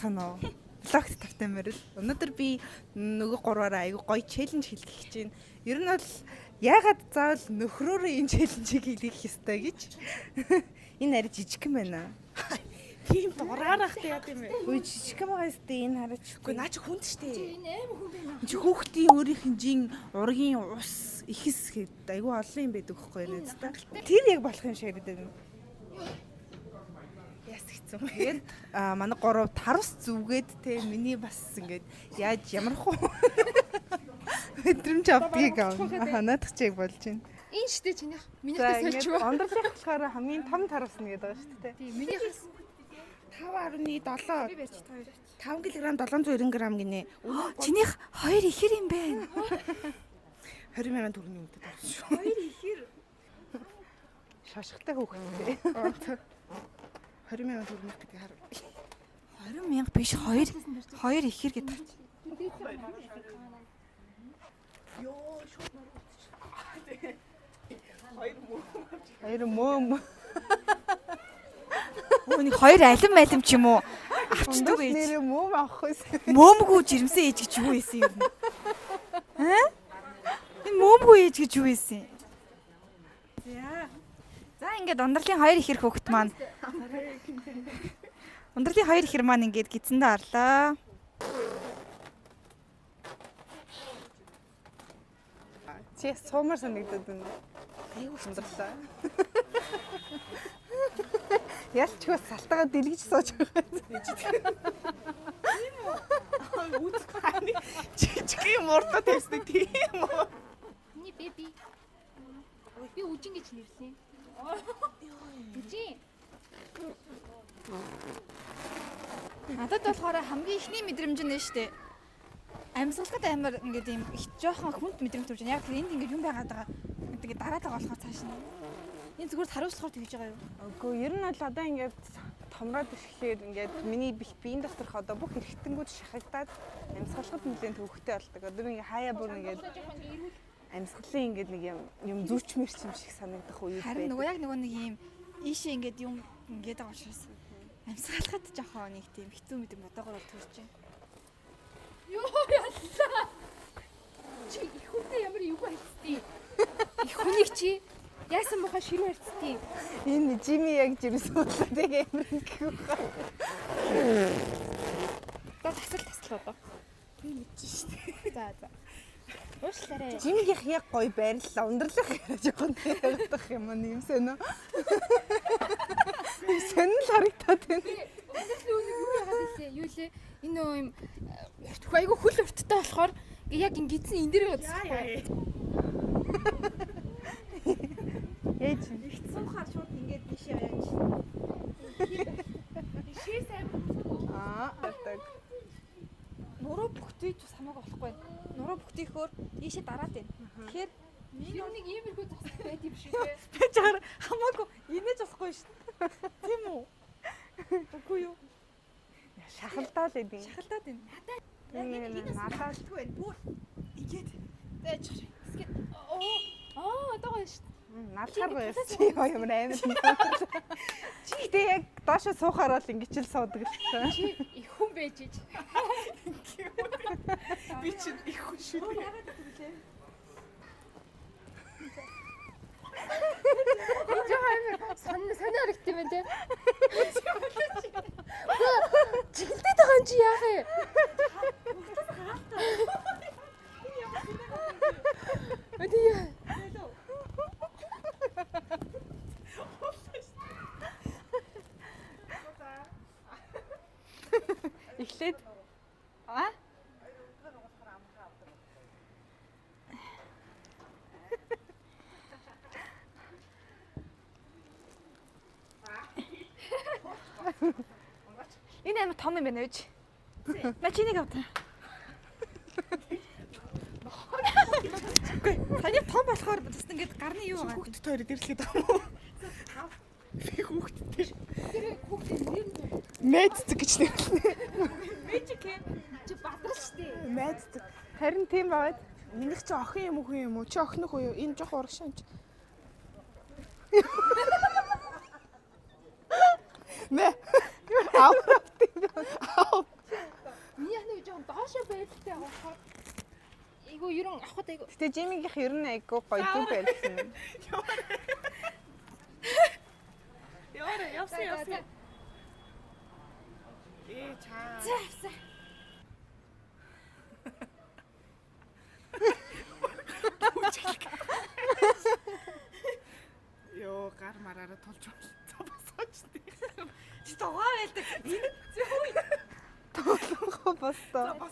санаа. Блогт тавтамаар л. Өнөөдөр би нөгөө гурваараа айгу гоё челленж хийх гэж байна. Ер нь бол яагаад заавал нөхрөөрөө энэ челленжийг хийх ёстой гэж. Энэ ари жижигхэн байна. Тийм дураарах тэгээд юм бэ. Үй жижигхэн байгаа сте энэ хараач. Үгүй наа чи хүнд штэ. Энэ амар хүн байна. Чи хүүхдийн өөрийн хинжийн ургийн ус ихс гээд айгу олон юм байдаг хөхгүй нэ та. Тэр яг болох юм шиг гэдэг юм. Яс хэцүү. Тэгээд манай гурав тарус зүгээд те миний бас ингээд яаж ямар хуу өдрөмж авдгийг аа наадах чиг болж байна. Энэ штэ чинийх. Минийхээс сольж юу? Ондролын болохоор хамгийн том тарус нь гэдэг байгаа шүү дээ. Тийм минийхээс 5.7 би барьж хоёр. 5 кг 790 г гинэ. Чинийх хоёр ихэр юм байна. 20 мянган төгрөгийн үнэтэй байна шүү. Хоёр ихэр. Шашигтай хөөхтэй. 20 мянган төгрөг гэдэг харав. 20 мянга биш хоёр ихэр гэдэг. Хоёр мөөм. Өөний хоёр алим ч юм уу? Авчдаг ээж. Нэр мөөм авах байсан. Мөөмгүү жирэмсэн ээж гэж юу байсан юм? Аа? Энэ мөөмгүү ээж гэж юу байсан? За ингээд ундралын хоёр ихэр хөвгт маань. Ундралын хоёр ихэр маань ингээд гидсэндээ орлоо. Чи суумар санагдаад байна. Айгуу ундралаа. Ялч бас салтагаа дэлгэж сууж байгаа. Үзэхгүй. Жижиг юм урдаа тавьсан тийм үү? Миний беби. Би үжин гэж нэрлэе. Үжин. Надад болохоор хамгийн ихний мэдрэмж нь штэ. Амьсгалахад амар ингээд юм их жоохон хүнд мэдрэмж төрж байна. Яг тэр энд ингээд юм байгаад байгаа. Тэгээд дараад байгаа болохоор цааш нь. Энэ зүгээр хариуцлагаар тэгж байгаа юу? Үгүй ер нь бол одоо ингээд томроод ирэхээр ингээд миний биеийн доторх одоо бүх эргэтэнгүүд шахагдаад амьсгалахад нэлээд төвөгтэй болдог. Одоо би ингээд хаяа бүр ингээд амьсгалын ингээд нэг юм зүүчмэр юм шиг санагдах үе байдаг. Харин нөгөө яг нөгөө нэг юм ийшээ ингээд юм ингээд байгаа учраас амьсгалахад жоохон нэг тийм хэцүү мэдрэмж бодоогоор төрж байна. Йоо яллаа. Чи их хүнтэй ямар юу хайцдیں۔ Их хүнийг чи яасан муха ширүү хайцдیں۔ Энэ Жими яг жирэмсэн бодлоо ямар ингэв. За тасал одоо. Би мэдчихэж штэ. За. Уушлаарай. Жимгийнх яг гоё байрлалаа. Ундралах жоохон таягдах юм аа юм сонь. Сонь л харагдаад байна. Ундралын үнийг юу яагаад хэлээ? Юу лээ? Энэ нөө юм айгу хөл урттай болохоор яг ингэсэн энэ дээр үзчихгүй. Ээж Их суухаар шууд ингээд бишээ байж. Бишээ сайн. так. Нуруу бүхтийж бас хамаагүй болохгүй. Нуруу бүхтийхөөр ийшээ дараад байна. Тэгэхээр нэг иймэрхүү засах байд юм шиг ээ. Тэгж хамаагүй инээж болохгүй шүү. Тийм үү? Үгүй юу? Шахалдаа л эдийн. Шахалдаад байна. Энэ надаас байна. Бүр игээд. Зээч. Одоо гоё шүү. налхаар байсан чи ямар амар. Чи гэдэг яг доошо суухаар бол ингэж л суудаг л та. Чи их хүн байж ич. Би чи их хүн шүү. Санаа харагд юм байна те. Жилдээд байгаа юм чи яах вэ? Өдөө. Эхлээд Энэ амар том юм байна ээж. На чинийг авах. Таны том болохоор бас ингэж гарны юу байгаа. хүүхдэд хоёр дэрлэхэд байгаа юм уу? Би хүүхдэд. Тэр хүүхдийн нэр нь Мэддэг гэж нэрлэнэ. Magic чи бадрал штэ. Мэддэг. Харин тийм байгаад минийх чи охин юм уу хүн юм уу? Чи охинох уу юу? Энэ жоох урагшаан чи. Мэ. Аав. айгу ерөн авахд айгу. Гэтэ Жимигийнх ер нь айгүй гоё зүг байлсан. Яваарай, явсан. Чаа. За. Йоо, гар мараараа тулж босгооч тий. Чи дугаа байлдаг. Тоглохоо бостоо.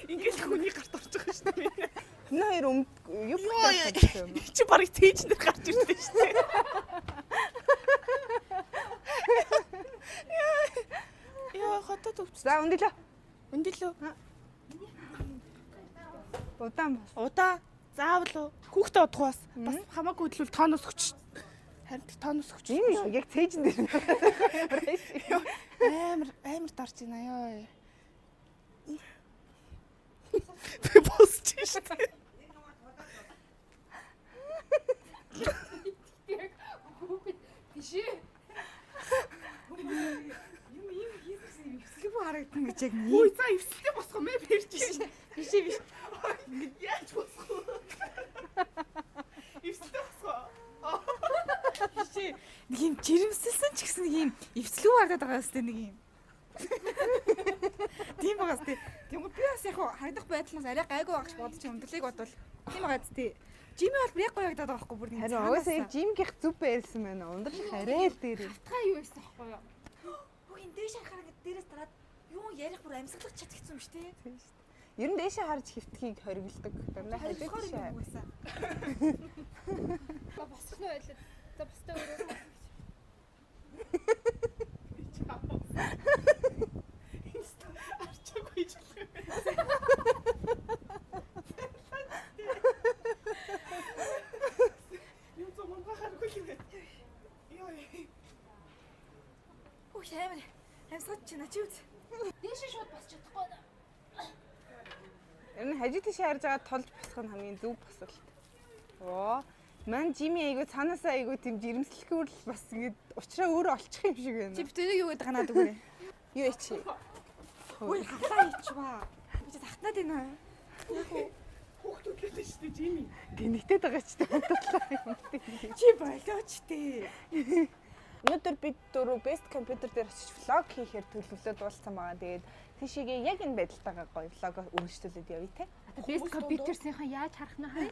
Ингээд хүний гарт орж байгаа шүү дээ. Энэ хоёр юу бодсон юм? Чи барыг цээж дээр гарч ирсэн шүү дээ. Яа, хотод өвч. За өндөлөө. Өндөлөө. Удаан бас. Удаа заавал уу? Хүүхдээ удахаас бас хамаагүй хөдлөл тооноос өгч. Харин тооноос өгч. Ийм яг цээжин дээр. Амар дарж байна ёо. Би босч шүү дээ. Биш ээ. Эвслэг харагдсан гэж яг Үй за эвсэлтэй босгоо мэ бэрч шээ. биш. Ингээд яаж босгоо? Эвсэлтэй босгоо. Биш. Нэг юм жирэмсэлсэн ч гэсэн нэг юм эвслэг харагдаад байгаа юм нэг юм. Тийм байгаа сте. Тэгвэл би бас яг харагдах байдлаас арай гайгүй багч бодож өмдлийг бодвол тийм байгаа сте. Жими бол яг гоё ягдаад байгаа байхгүй бүр нэг. Харин угаасаа яг Жимгийнх зүг байлсан байна. Ундрал хараа л дээр. Та юу байсан аахгүй юу? Хүүгийн дээш харахаар ингээд дээрээс дараад юу ярих бүр амьсгалах чадчихсан юм шүү дээ. Ер нь дээшээ харж хөвтгийг хоригддаг. Дандаа хажууд шээ. Ба босч нь байлаа. За бостой өөрөө. Арчаагүй ч юм. Юу ч юм бахаргүй юм. Йоо. Хөө шаамар. Амьсгал чи начи үз. Дээшээ шууд босч чадахгүй байна. Ер нь хажууд тийшээ харж байгаа толж босох нь хамгийн зөв босолт. Оо, ман Жими айгу цаанаасаа айгу тийм жирэмслэхүүр л бас ингэ уучраа өөрөө олчих юм шиг байна. Чи битэрийг юу гэдэг ганаад үгүй. Юу яа чи? Ой хатаа ичваа. Би ч татнаад байна. Хүүхдүүд л дээ шүү дээ Жими. Гэнэгтэйд байгаа ч бодлоо юм тийм. Чи болооч тээ. Өнөөдөр бид дөрөв best computer дээр очиж влог хийхээр төлөвлөлөө дуулсан байгаа. Тэгээд тийшээгээ яг энэ байдалтайгаа гоё влог үргэлжлүүлээд явъя те. Best computer-сынхаа яаж харах нь хай?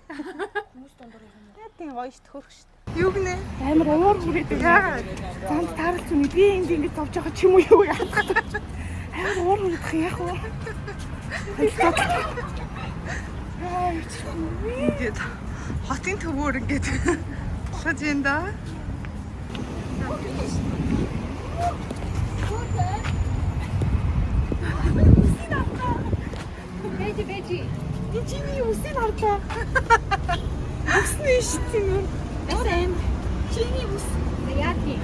Хүмүүс дундуур юм. Яа тийм гоё шүү хөрх шүү. Юу гинэ? Амар уур хүрээд байна. Зам тааралцсан мэд би энд ингэж зовж байгаа ч юм уу юу яах вэ? Амар уур хүрэх яах вэ? Ингээд хотын төвөөр ингээд толгож юм да. Бэжи. Би Жими үсийг харлаа. Үснэ шүү дээ. Эсэм. Жими үс. Яа тий.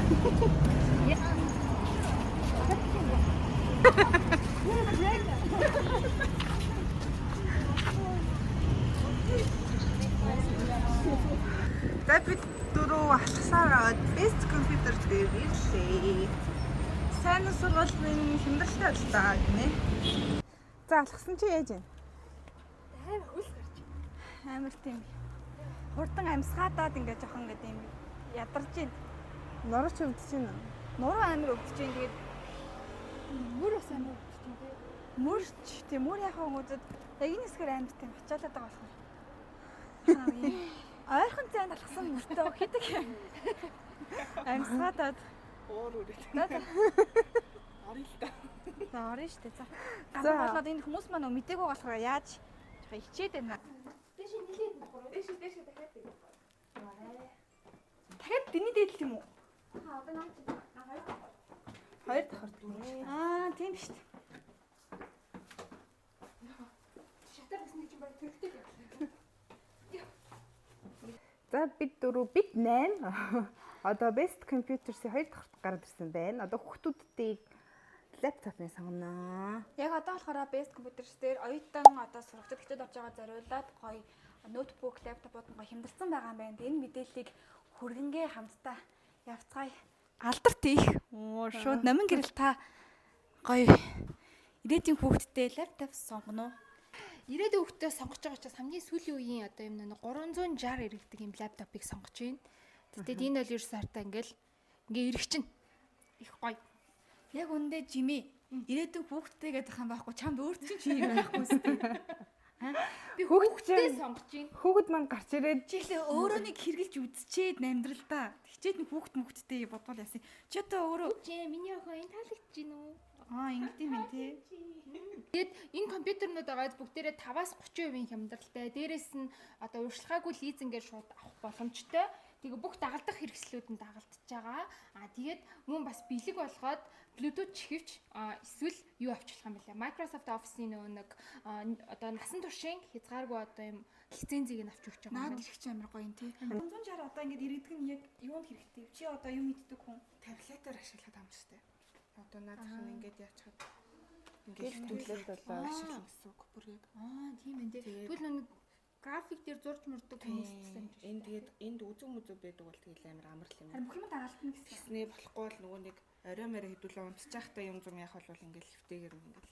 За бид дөрөв алхасаар аваад best computer дээр ирлээ. Сайн сургуулийн хямдалтай боллоо гинэ. За алхсан чи яаж вэ? Амар хөл гарч. Амар тийм. Хурдан амьсгаадаад ингээд жоохон ингээд юм ядарч байна. Норч өвдөж байна. Нуруу амар өвдөж байна. Тэгээд Мөр бас амар өвдөж тийм тий. мөрч тийм мөр яхаа хүмүүдэд яг энэ хэсгээр амар тийм ачаалаад байгаа болохоор. Ойрхон цайнд алхсан мөртөө хэдэг юм. Амьсгаадаад Уур үрээд. Орё л та. за орно штэ за. Гал болоод энэ хүмүүс маань мдэггүй болохоор яаж жоохон хичээд байна. Дээшээ нилээд нөхөр. Дэшээ дахиад тийм. Дахиад дний дээдл юм уу? Аа одоо наач. Хоёр давхар тийм. Аа тийм штэ. Шатар гэсний чинь баг төрөлтэй юм. За бид дөрөв бид 8 одоо best computer-ийн 2 дахь гараад ирсэн байна. Одоо хүүхдүүдтэй лаптопыг сонгоно. Яг одоо болохоор best computers дээр оюутан одоо сурагчид хичээл авч байгаа зориулаад гоё ноутбук, лаптопууд гоё хямдалсан байгаа юм байна. Энэ мэдээллийг хүргэнгээ хамтдаа явцгаая. Алдарт их. Оо шууд номин гэрэл та гоё ирээдүйн хүүхдтэй лаптоп сонгоно уу? ирээдүйн хүүхдээ сонгож байгаа учраас хамгийн сүүлийн үеийн одоо юм нэг 360 эргэлдэг юм лаптопыг сонгож байна. Тэгтээ энэ бол ерөөсөө хартаа ингээл эргэж чинь их гоё. Яг үндэ Жими ирээдүйн хүүхдтэй гэдэг юм байхгүй чамд өөр чинь юм байхгүй үстэй. Би хүүхдээ сонгож байна. Хүүхэд маань гарч ирээд Чихлээ өөрөө нэг хэрглэж үзчихэд амьдралдаа. Тэгчээд нэг хүүхдтэй бодвол яасан. Чи одоо өөрөө Жээ миний охин энэ таалагдж гин үү? ингэдэм юм тий. Тэгэд энэ компьютернууд байгаа бүгдээрээ 5-30% хямдралтай. Дээрээс нь одоо урьдчилгаагүй лизингээр шууд авах боломжтой. Тэгээ бүх дагалдах хэрэгслүүд нь дагалдж байгаа. Тэгээд мөн бас бэлэг болгоод Bluetooth чихвч эсвэл юу авчлах юм бэ? Microsoft Office-ийн нөгөө нэг одоо насан туршийн хязгааргүй одоо юм лицензийг нь авч өгч байгаа. Наад ирэх чи амар гоё юм тий. 360 одоо ингэ иргэдэг нь яг юунд хэрэгтэй? Чи одоо юу мэддэг хүн? Калькулятор ашиглах амжтай. Одоо наад зах нь ингээд яачаад ингээд хэвтүүлээд болоо ашиглах гэсэн үг бүргээд. Тийм ээ. Тэгвэл нэг график дээр зурж мөрдөг хүмүүс гэсэн юм шиг. Энд тэгээд энд үзэг мүзэг байдаг бол тэгэл амар амарл юм. Харин бүх юм дагалдана гэсэн. Тэснээ болохгүй бол нөгөө нэг орой морой хэдүүлээ унтчих байхдаа юм зум яах бол ингээл хэвтэйгээр ингээл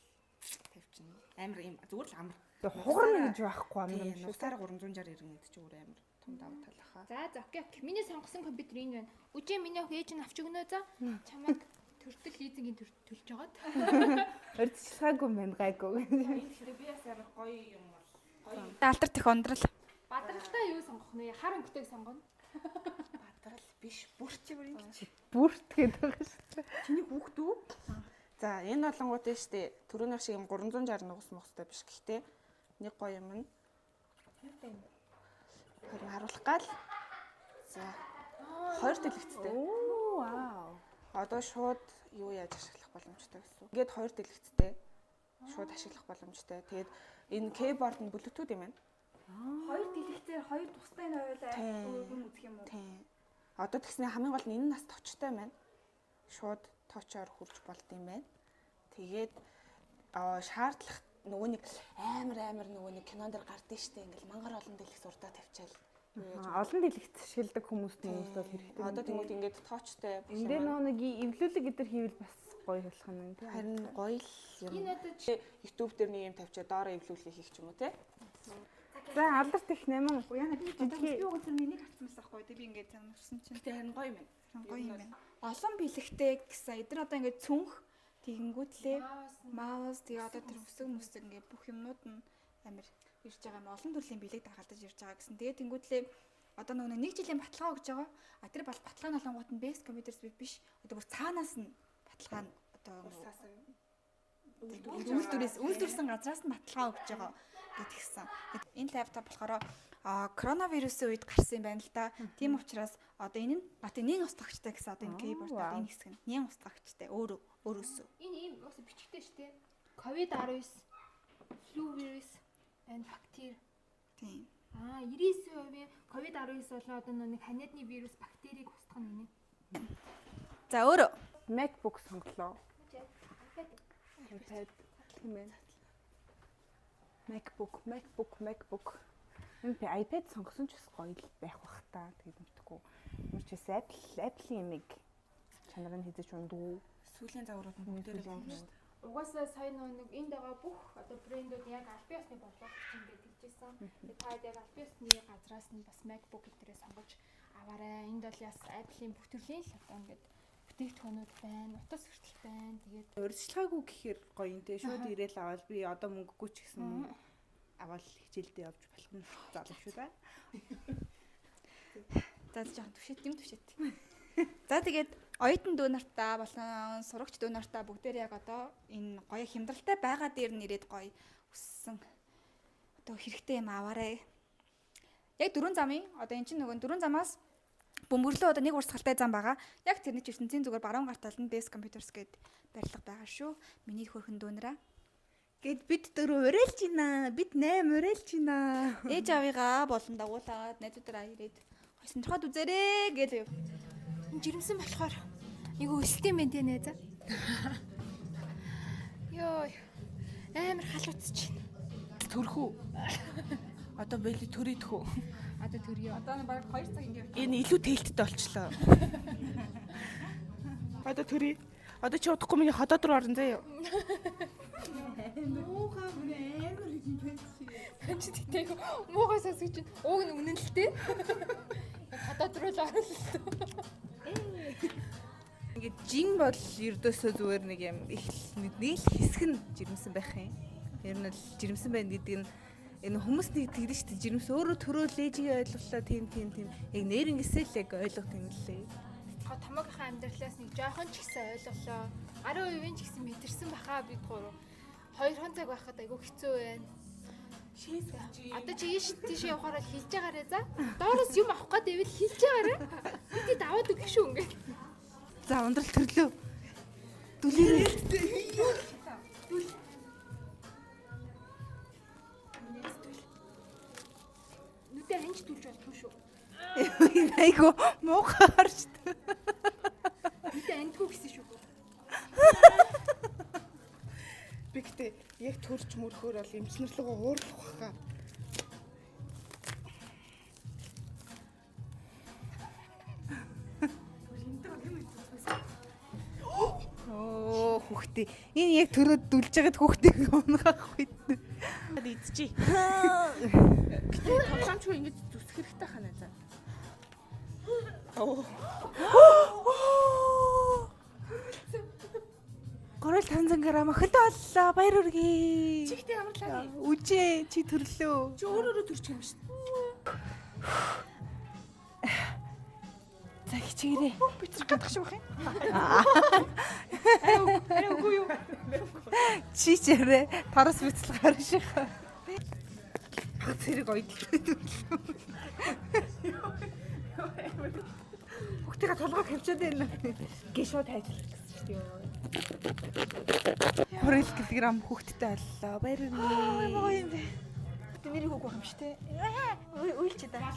тавьчихна. Амар юм зүгээр л амар. хугарна гэж байхгүй юм Тийм шүү. нусаар 360 ирнэ гэдэг чи өөр амар том давуу тал хаа. За окей. Миний сонгосон компьютер энэ байна. Үжи миний охин ээж нь авч өгнө за. Чамайг төртөл лизингийн төлж жагаад. Урьдчилгаагүй байна гайгүй. Тэгэхээр би бас амар гоё юм бол гоё Даалтар тех ондрал. Бадралтай юу сонгох нэ? Хар өнгөтэйг сонгоно. бадрал биш бүрч бүр юм чи. Бүрт гэдэг байгаа шүү. Чиний хүүхд үү? За энэ болонгууд нь штэ түрүүнийх шиг юм 360 нугас мохстой биш гэхдээ нэг гоё юм нь. Харин харуулах гал. За 2 дэлгэцтэй. Оо вау. Одоо шууд юу яаж ашиглах боломжтой гэсэн. Ингээд 2 дэлгэцтэй шууд ашиглах боломжтой. Тэгээд энэ кейборд нь Bluetooth юм байна. Хоёр дэлгэцээр хоёр тустай нь ойлаа хүн үзэх юм уу? Тийм. Одоо тэгснэ хамгийн гол нь энэ нас товчтой байна. Шууд тоочоор хурж болд юм байна. Тэгээд шаардлах нөгөө нэг амар нөгөө нэг кинон дэр гардыг штэ ингээл мангар олон дэлгэц урдаа тавьчаал. Олон дэлгэц ашигладаг хүмүүст бол хэрэгтэй. Одоо тэгмүүд ингээд тоочтой. Энд дээр нөгөө нэг эвлүүлэг гэдэр хийвэл бас гоё болох юм тийм. Харин гоё л юм. Энэ одоо YouTube дээр нэг юм тавьчаа доороо эвлүүлгийг хийх ч юм уу те. За алдарт их 8. Яна би одоо би угсар миний гарцсан байсан байхгүй. Би ингээд занарсан чинь. Гэтэ харин гоё юм байна. Гоё юм байна. Олон бэлэгтэй гэсэн. Эдгээр одоо ингээд цүнх тэгэнгүүтлээ маус тэгээ одоо тэр үсэг ингээд бүх юмнууд нь амар ирж байгаа юм. Олон төрлийн бэлэг дагалдаж ирж байгаа гэсэн. Тэгээ тэнгүүтлээ одоо нөгөө нэг жилийн баталгаа өгж байгаа. А тэр баталгаа нь олонгууд нь base computers биш. Одоо бүр цаанаас нь баталгаа нь одоо үйлдвэрсэн газраас нь баталгаа өгж байгаа гэдгийгсэн. Энэ лаптоп болохоор коронавирусын үед гарсан юм байна л да. Тийм учраас одоо энэ нь нэн устгагчтай гэсэн одоо энэ кейборд энэ хэсэг нь нэн устгагчтай өөрөөсөө. энэ ийм бас бичгтэй шүү дээ. COVID-19 flu virus and bacteria. Тийм. 99% COVID-19 болоо одоо нэг ханиадны вирус бактерийг устгах нь энэ. За өөрөө MacBook сонголоо. iPad юм байна. MacBook. Энэ iPad сонгосон ч бас гоё л байх бах та. Тэгээд мэдхгүй. Ямар ч байсан Apple-ийн юмыг чанарыг хийж ундгүй. Сүүлийн загварууд нь бүгдээр юм шүү дээ. Угаасаа сая нэг энд байгаа бүх одоо брэндүүд яг аль биесны бодлого хийгээд хэлжсэн. Тэгээд та яг аль биесны газраас нь бас MacBook гэдэрээ сонгож аваарай. Энд бол яс Apple-ийн бүх төрлийн л одоо ингээд бүтээгдэхүүнүүд байна, утас хүртэл байна. Тэгээд Урьдчилгаагүй гэхээр гоё юм те. Шууд ирээл аваад би одоо мөнгөгүй ч гэсэн аваад хичээлдээ явж болох нь залуу шүү дээ. за жоохон түшэт. За тэгээд оюутан дүү нартаа болон сурагч дүү нартаа бүгдээр яг одоо энэ гоё хямдралтай байгаа дээр нэрээд гоё өссөн одоо хэрэгтэй юм аваарай. Яг 4 замын одоо эн чинь нөгөө 4 замаас бөмбөрлөө одоо нэг урсгалтай зам байгаа. Яг тэрний ертөнцийн зүгээр баруун гарт талд нь Base Computers гээд барилга байгаа шүү. Миний хөрхөн дүүнараа. Гэт бид 4 уриалж байна. Бид 8 уриалж байна. Ээж авыгаа болон дагуулаад найзуудаараа ирээд сонирхоод үзээрэй гээл. жирэмсэн болохоор нэг өсөлт юм байна те нэ за. Йоо. Амар халууцж байна. Төрхүү. Одоо бэлий төрөйдхүү. Одоо төрьё. Одоо баг 2 цаг ингэ явчих. Энэ илүү тээлттэй болчлоо. Одоо төрий. Одоо чи удахгүй миний ходоод руу орон заяа. Муухай бүр амар юм байна чи. Чи тэгтэй муухай сонсож чинь ууг нь үнэн л дээ. Хадаад руу л орно л дээ. Ингээд жин бол ердөөсөө зүгээр нэг юм их нэг л хэсэг нь жирэмсэн байх юм. Ер нь л жирэмсэн байна гэдэг нь энэ хүмүүс нэг тэгдэж шүү дээ. Жирэмс өөрөө төрөө лэжигээ ойлголоо тийм. Яг нэрнгээсээ л яг ойлгох юм лээ. Томогийнхаа амьдралаас нэг жоохон ч гэсэн ойлголоо. 10% ч гэсэн мэдэрсэн бахаа бид гурав. 2 цаг байхад айгүй хэцүү байна. Одоо чи тийш явахаар л хэлж байгаарэ за. Доороос юм авах гээд байвал хэлж байгаарэ. Бид даваад өгөх шүү ингээд. За ундрал төрлөө. Дүлээрээ. Нүдэ хэнч түлж болтгүй шүү. Айгу муухай харж. Нүдэ андгүй гэсэн шүү. Би гэтээ яг төрч мөрхөөр бол эмчнэрлэгөө уурлах баха. Оо хүүхдээ энэ яг төрөөд дүлж байгаад хүүхдийг унгах үед. Идчихье. Гэтээ тоглоомчгүй ингэж зүсэх хэрэгтэй хана за. Оо. 3500 г охинтой боллоо. Баяр хүргэе. Чихтэй амарлаа. Үжээ чи төрлөө. Чи өөрөө төрчих юм шин. За хичээгээрээ. Би тэр гадах шиг байх юм. Арай үгүй юу? Чи чарэ тарас бицэл гарах шиг. Зэрэг ойдлоо. Хүүхдийн толгойг хавчаад байна. Гişо тайжлах гэсэн шүү дээ. 20 кг хүүхдтэй боллоо. Баяр хүргэе. юм бэ? Тэ нэрийг үгүй юм шүү дээ. Уйлч даа.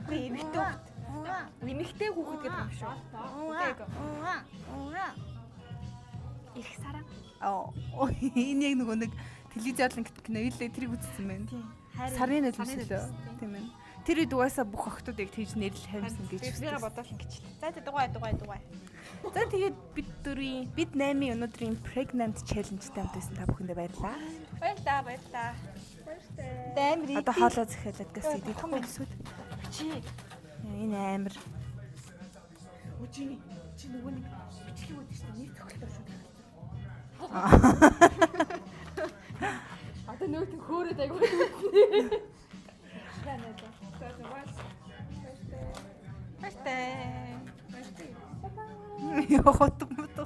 Үгүй эмэгтэй хүүхэд. Эмэгтэй хүүхэд гэдэг юм шүү. Их сараа. Энэ яг нэг телевизээр нэг кино илээ тэрийг үзсэн байна. Сарын нулимслөө. Тийм ээ. Тэр үед угаасаа бүх охтууд яг тэгж нэрл хамсан гэж. Тэрийг бодоол ингэчлээ. За дугай. За тэгээд бид 8 өнөөдрийн pregnant challenge-тэй хамтсан та бүхэндээ баярлалаа. Баярлаа. Амар одоо хоолоо захиалаад гэсэн идэх юм эсвэл Чи энэ амар Үжи чи нөгөө нэг бичлэг өгдөг шүү дээ. Нэг тохиолдол шүү дээ. Одоо нөөт хөөрөөд айгүй. Яхот мото.